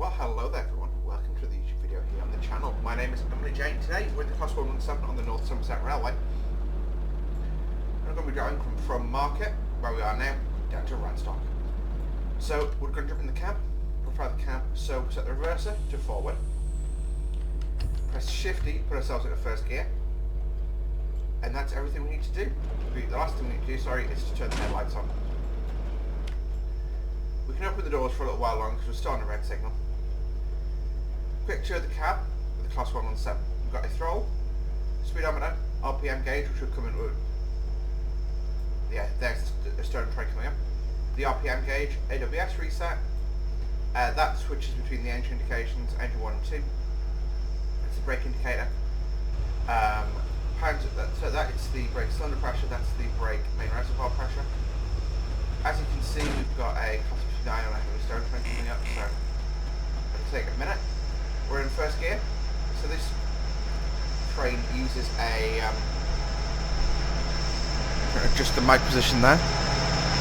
Well, hello there everyone, welcome to the YouTube video here on the channel. My name is Emily Jane. Today we're in the Class 117 on the North Somerset Railway. And I'm going to be driving from Market, where we are now, down to Radstock. So we're going to jump in the cab, profile the cab, so set the reverser to forward. Press Shift D, put ourselves into first gear. And that's everything we need to do. The last thing we need to do, is to turn the headlights on. We can open the doors for a little while longer because we're still on a red signal. Quick tour of the cab with the Class 117. We've got a throttle, speedometer, RPM gauge, which will come in. Yeah, there's the stern tray coming up. The RPM gauge, AWS reset. That switches between the engine indications, engine 1 and 2. That's the brake indicator. So that is the brake cylinder pressure, that's the brake main reservoir pressure. As you can see, we've got a Class 59 on a heavy stern train coming up, so it'll take a minute. We're in first gear, so this train uses just the mic position there,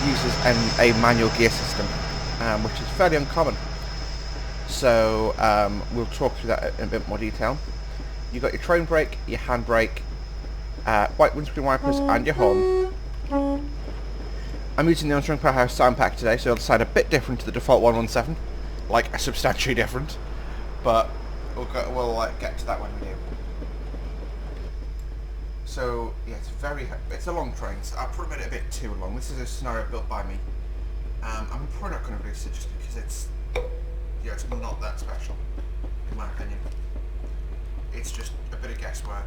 uses a manual gear system, which is fairly uncommon. So we'll talk through that in a bit more detail. You've got your train brake, your hand brake, white windscreen wipers and your horn. I'm using the Armstrong Powerhouse sound pack today, so it'll sound a bit different to the default 117, like substantially different, but we'll get to that when we do. So yeah, it's a long train, so I'll probably made it a bit too long. This is a scenario built by me. I'm probably not going to release it just because it's not that special, in my opinion. It's just a bit of guesswork.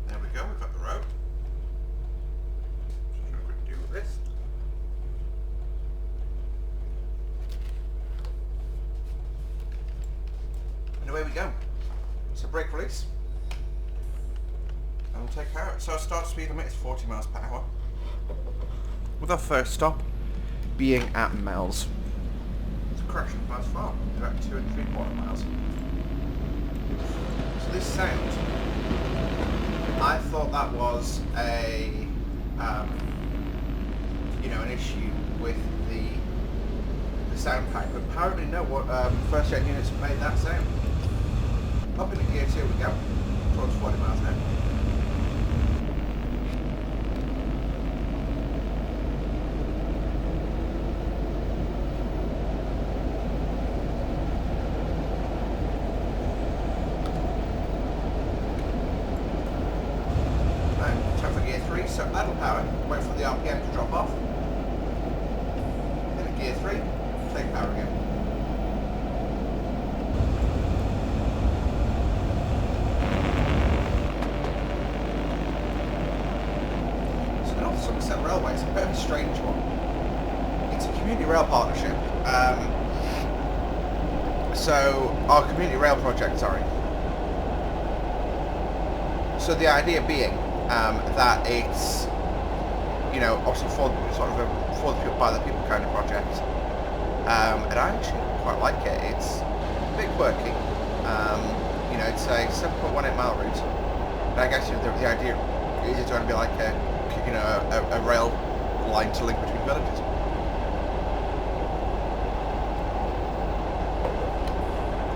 There we go, we've got the road. So I'm going to do this. And away we go. So brake release. And we'll take care of it. So our start speed limit is 40 miles per hour. With our first stop being at Mells. It's a correction fast far. We're at 2 3/4 miles. So this sound, I thought that was an issue with the sound pack, but apparently no. First gen units have made that sound. Up into gear 2 we go, towards 40 miles an hour. So idle power, wait for the RPM to drop off. Then at gear 3, take power again. So the North Somerset Railway is a bit of a strange one. It's a community rail partnership. So our community rail project, So the idea being that it's, obviously for the people by the people kind of project, and I actually quite like it. It's a bit quirky. It's a 7.18 mile route, and I guess the idea is it's going to be like a rail line to link between villages.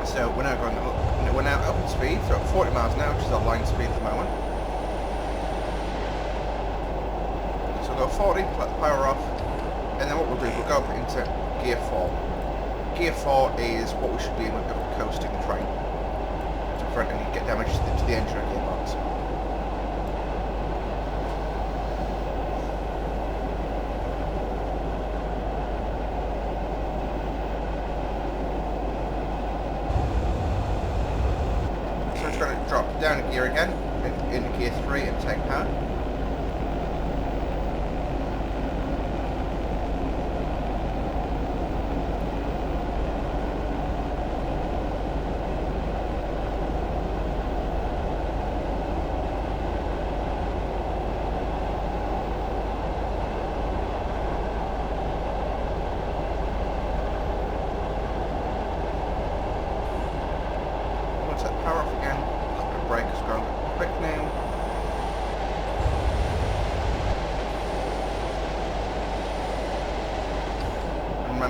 So we're now up in speed, so at 40 miles an hour, which is our line speed at the moment. Go 40, let the power off, and then what we'll do is we'll go up into gear 4. Gear 4 is what we should be in when we're coasting the train to prevent any get damage to the engine or gearbox. So I'm just going to drop down a gear again, into gear 3 and take power. Power off again, brake is going quick now.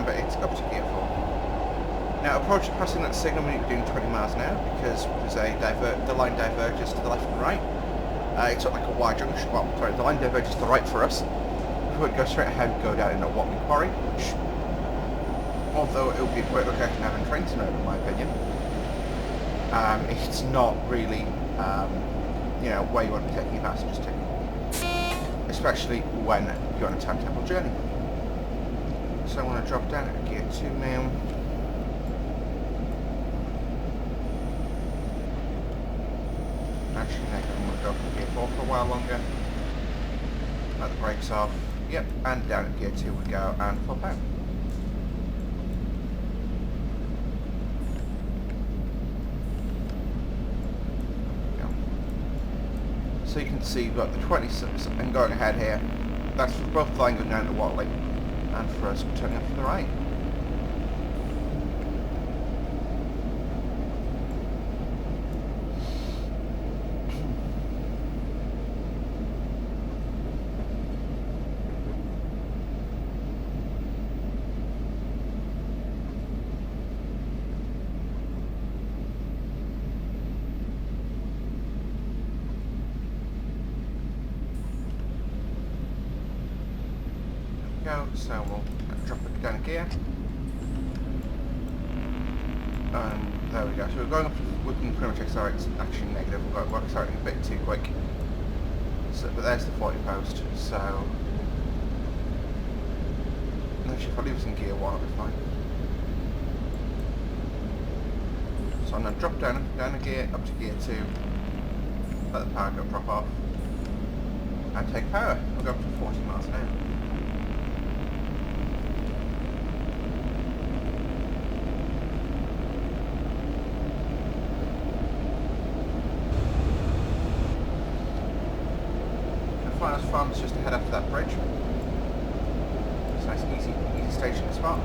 Remember, it's up to gear 4. Now, approaching passing that signal when you're doing 20 miles an hour, because there's the line diverges to the left and right. It's not like a Y junction. Well, sorry, the line diverges to the right for us. If we would go straight ahead, go down in a Watling Quarry, which, although it would be a great location having trains in it, in my opinion, it's not really, where you want to be taking your passengers to, especially when you're on a timetable journey. So I want to drop down at gear 2 now. Actually, I'm going to go up to gear 4 for a while longer. Let the brakes off. Yep, and down at gear 2 we go, and flip out. So you can see you've got the 26 and going ahead here. That's for both the line going down to Watling and for us turning up to the right. So we'll drop it down a gear, and there we go. So we're going up, we can pretty much accelerate. It's actually negative, we're accelerating a bit too quick. So, but there's the 40 post, so actually if I leave us in gear 1 I'll be fine. So I'm going to drop down a gear, up to gear 2, let the power go drop off, and take power. We'll go up to 40 miles an hour. Farm's just to head after that bridge. It's a nice easy station to spot.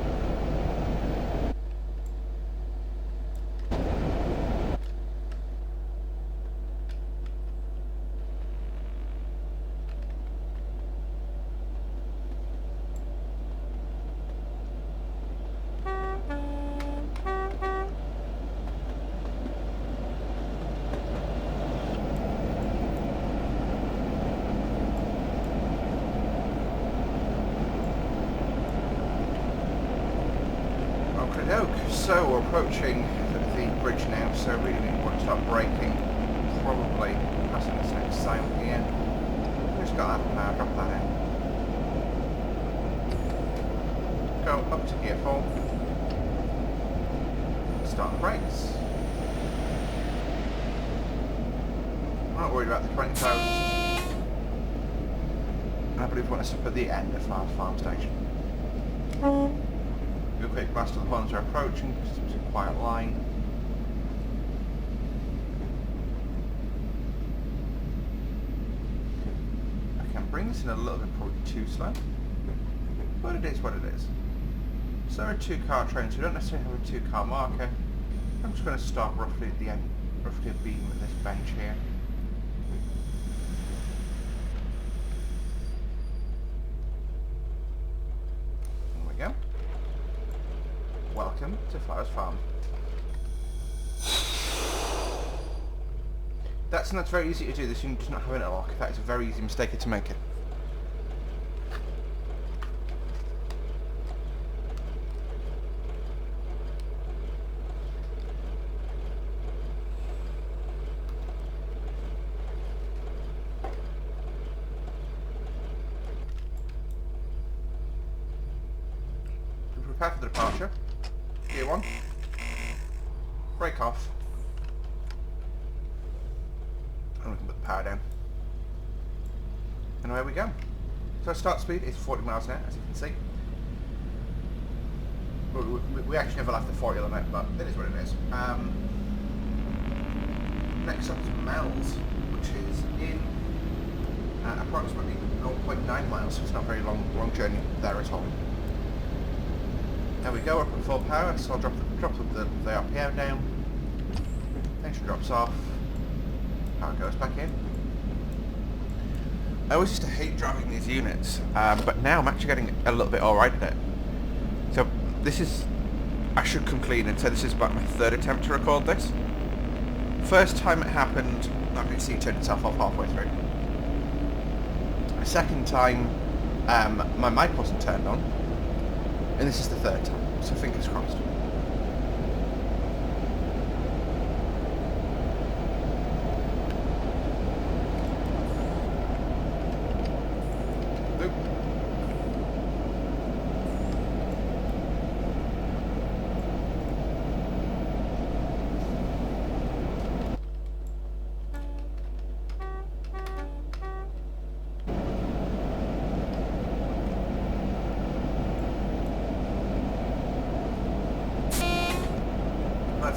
So we're approaching the bridge now, so really we want to start braking, probably passing this next sign here. Just got that power, drop that in. Go up to gear 4. Start the brakes. I'm not worried about the 20 posts. I believe we want to stop at the end of our farm station. Do a quick blast of the horns are approaching, because it's a quiet line. I can bring this in a little bit, probably too slow, but it is what it is. So there are 2-car trains, we don't necessarily have a 2-car marker. I'm just going to stop roughly at the end, roughly a beam at this bench here. There we go. Welcome to Flowers Farm. That's very easy to do this, you're just not having it lock. That is a very easy mistake to make it. Prepare for the departure. Gear 1. Brake off. And we can put the power down. And away we go. So our start speed is 40 miles an hour, as you can see. We actually never left the 40 limit, but it is what it is. Next up is Mells, which is in approximately 0.9 miles, so it's not a very long journey there at all. There we go, we're up at full power, so I'll drop the RPM down. Engine drops off. Power goes back in. I always used to hate driving these units, but now I'm actually getting a little bit alright at it. So this is... I should come clean and say this is about my third attempt to record this. First time it happened, I can see it turned itself off halfway through. The second time, my mic wasn't turned on. And this is the third time, so fingers crossed.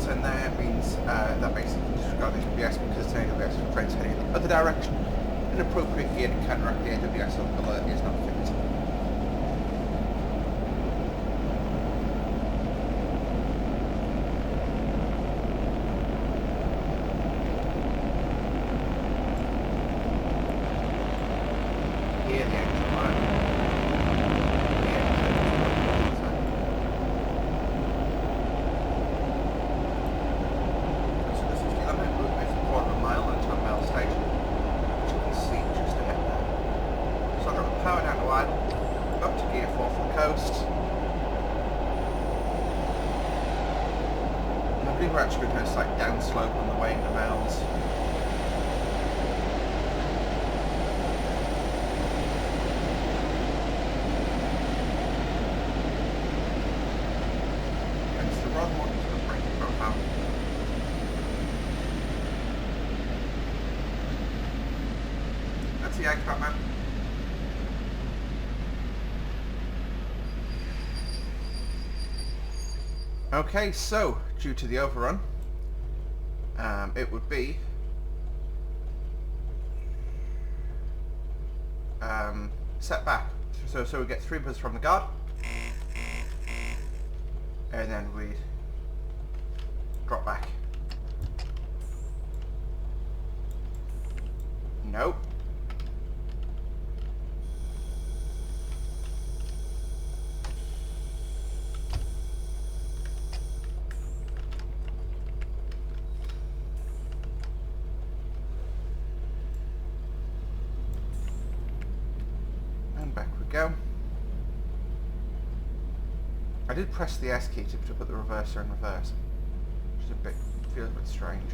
And that means that basically disregard the AWS because the AWS train's heading in the other direction. An appropriate gear to counteract the AWS alert is not fixed. Here the engine light. We're actually going to slight downslope on the way into miles. Hence the rather more difficult braking profile. That's the egg cut, man. Okay, so due to the overrun, it would be set back. So we get 3 buzz from the guard, and then we drop back. Nope. Back we go. I did press the S key to put the reverser in reverse, which is feels a bit strange.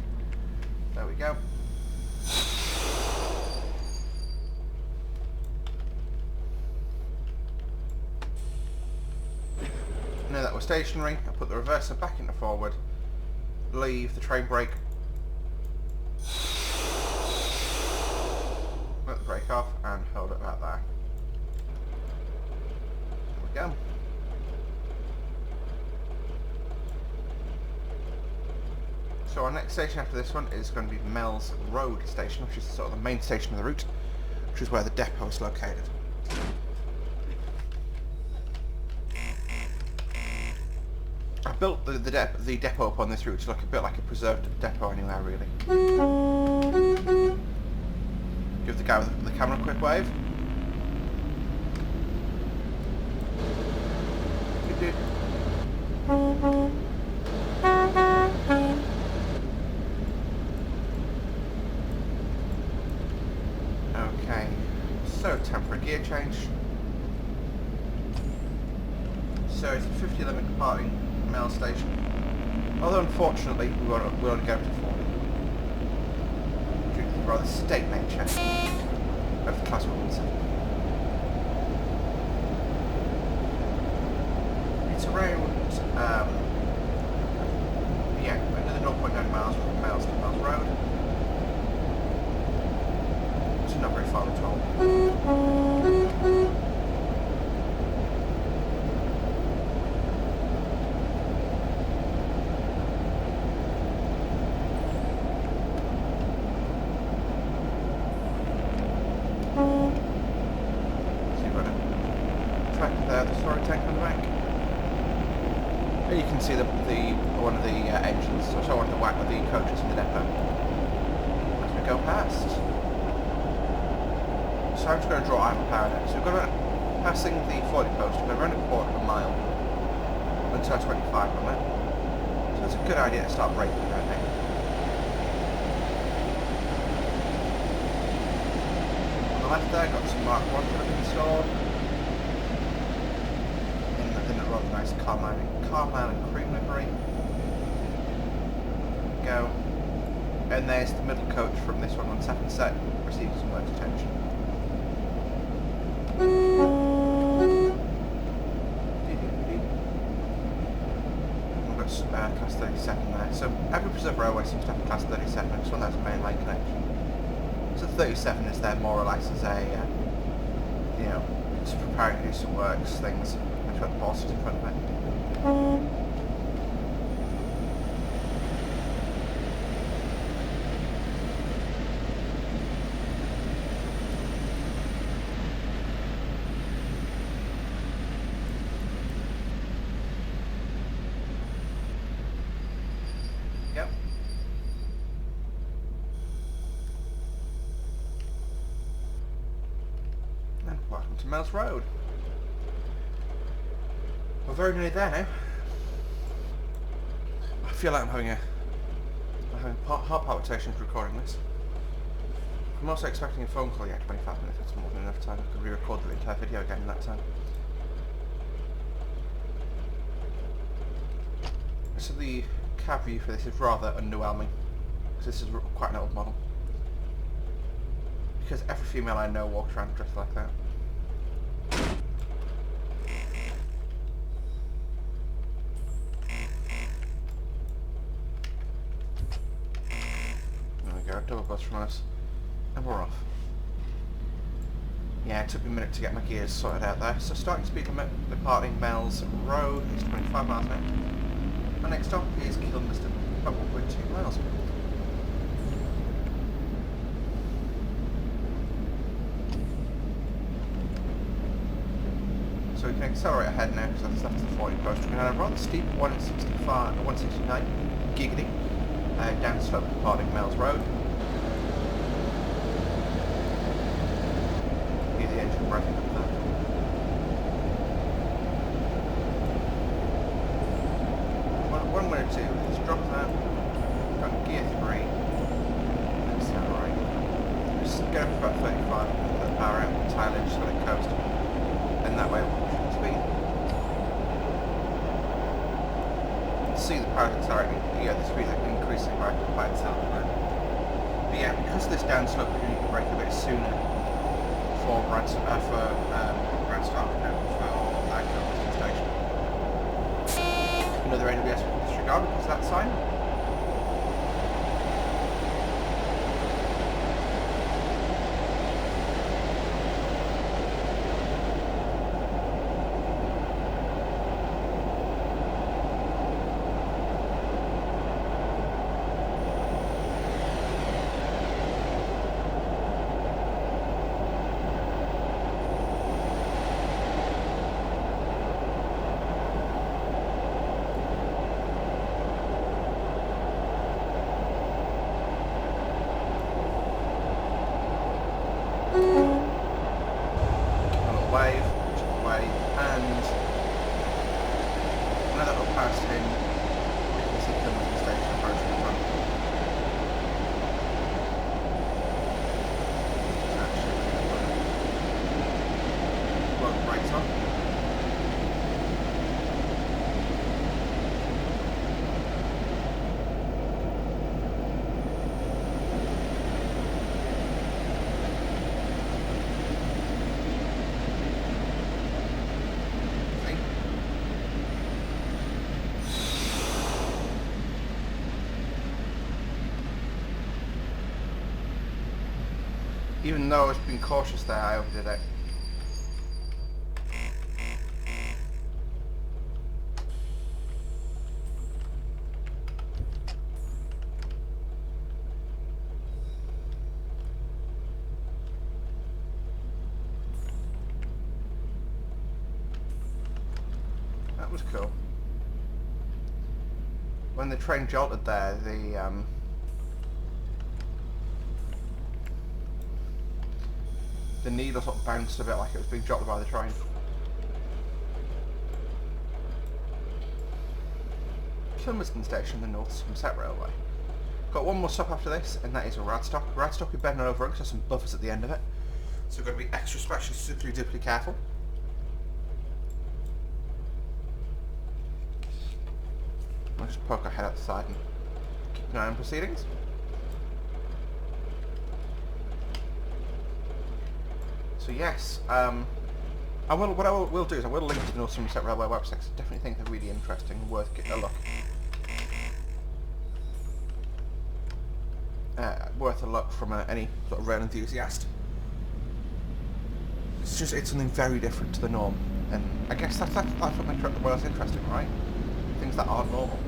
There we go. Now that we're stationary, I put the reverser back into forward, leave the train brake, let the brake off, and hold it right there. Go. So our next station after this one is going to be Mells Road Station, which is sort of the main station of the route, which is where the depot is located. I built the depot up on this route to look a bit like a preserved depot anywhere, really. Give the guy with the camera a quick wave. Okay, so time for a gear change. So it's a 50 limit departing Mel station. Although unfortunately we only go to 40. Due to the rather state nature of the Class 117. It's around yeah, another 0.9 miles from Mells to Mells Road. It's not very far at all. You can see one of the engines, so one of the coaches in the depot as we go past. So I'm just going to draw iron power next. So we're going to passing the 40 post, we're around a quarter of a mile. until 25 on it. So it's a good idea to start braking around now. On the left there, got some Mark 1 that have been installed. In a rather nice Carlisle and cream livery. Go. And there's the middle coach from this one on Somerset, receiving some work attention. We've got class 37 there. So every preserved railway seems to have a class 37, it's one that's a main line connection. So 37 is there more or less as a, you know, it's preparing to do some works, things. I've got the bosses in front of it. Yep. And welcome to Mills Road. We're very nearly there now. I feel like I'm having heart palpitations recording this. I'm also expecting a phone call. Yeah, 25 minutes. That's more than enough time. I could re-record the entire video again in that time. So the cab view for this is rather underwhelming, because this is quite an old model. Because every female I know walks around dressed like that. There we go, double bus from us, and we're off. Yeah, it took me a minute to get my gears sorted out there. So starting speed limit, departing Mills Road is 25 miles an hour. Our next stop is Kilmiston, about 1.2 miles. So we can accelerate ahead now because that's the 40 post. We're going to have a rather steep 169 giggity downslope departing Mills Road. Here's the engine braking up there. What I'm going to do is drop that, got gear 3, accelerate, just go up to about 35, put the power out, tail edge, let it coast, and that way we'll push the speed. See the power accelerating, yeah, the speed is increasing by itself now. But yeah, because of this downslope, we need to brake a bit sooner for Bradstock, for Kilmiston Station. Another AWS disregard because that sign. Wave, and now that we're past him, we can see Kilmiston Station approaching in front. Well, brakes on. Even though I was being cautious there, I overdid it. That was cool. When the train jolted there, the needle sort of bounced a bit like it was being jolted by the train. Plymoughton station on the North Somerset Railway. Got one more stop after this, and that is a Radstock. Radstock with bending over because there's some buffers at the end of it. So we've got to be extra special, super duper careful. I'll just poke our head out the side and keep an eye on proceedings. So yes, what I will do is I will link to the North Somerset Railway website, because I definitely think they're really interesting and worth getting a look. Worth a look from any sort of rail enthusiast. It's something very different to the norm, and I guess that's what makes the rail's interesting, right? Things that aren't normal.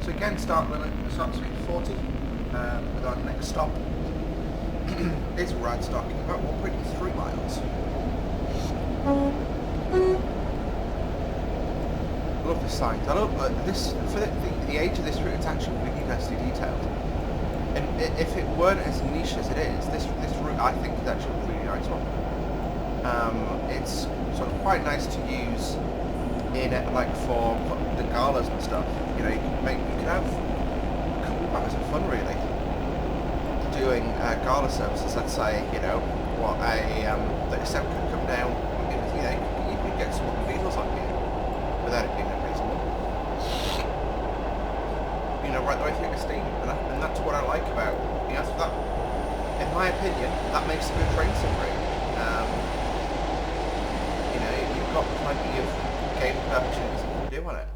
So again, start speed 40 with our next stop is Radstock, about 1.3 miles. I love this sign. I love this for the age of this route. It's actually really nicely detailed. And if it weren't as niche as it is, this route I think is actually a really nice one. It's sort of quite nice to use in like for the galas and stuff. You know, you can have quite of fun really doing gala services. Let's say, you know, what the 7 could come down. You know, you could get some vehicles on here without it being unreasonable. You know, right the way through the steam, and that's what I like about. You know, that, in my opinion, that makes a good train sim route. You know, you've got plenty of game opportunities you can do on it.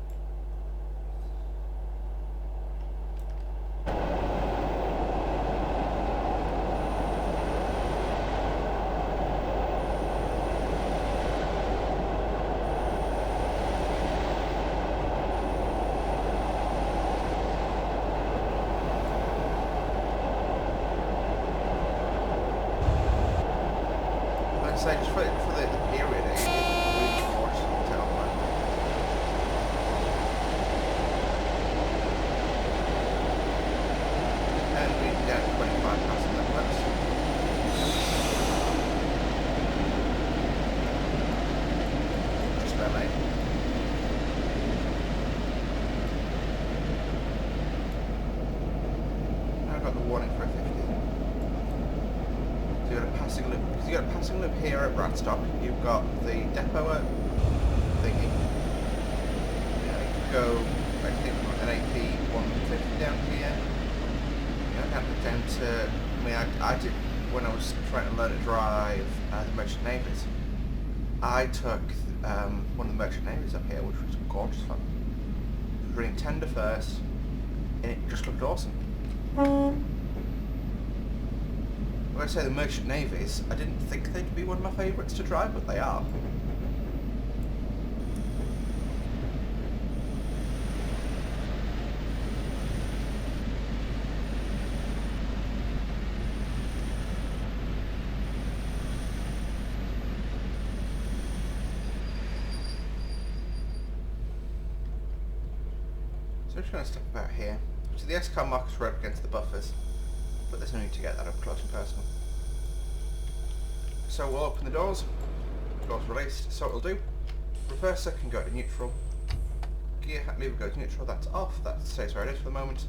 So just for the period, it's really gorgeous to tell, man. And we're down to 25 passenger minutes. Just about late. Now I've got the warning for a 50. So you've got a passing loop. Because you've got a passing loop here at Radstock. You've got the depot at thingy. Yeah, you could go, I think, an AP 150 down here. Yeah, down to. I mean, I did when I was trying to learn to drive the Merchant Navies. I took one of the Merchant Navies up here, which was gorgeous fun. It was running tender first, and it just looked awesome. When I say the Merchant Navies, I didn't think they'd be one of my favourites to drive, but they are. So I'm just going to step about here. So the S-car markers are up against the buffers, but there's no need to get that up close and personal. So we'll open the doors released, so it'll do. Reverser can go to neutral. Gear lever goes neutral, that's off, that stays where it is for the moment.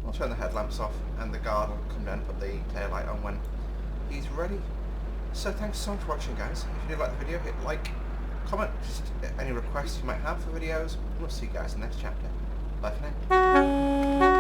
I'll turn the headlamps off and the guard will come down and put the tail light on when he's ready. So thanks so much for watching, guys. If you did like the video, hit like, comment, just any requests you might have for videos, and we'll see you guys in the next chapter. Bye for now.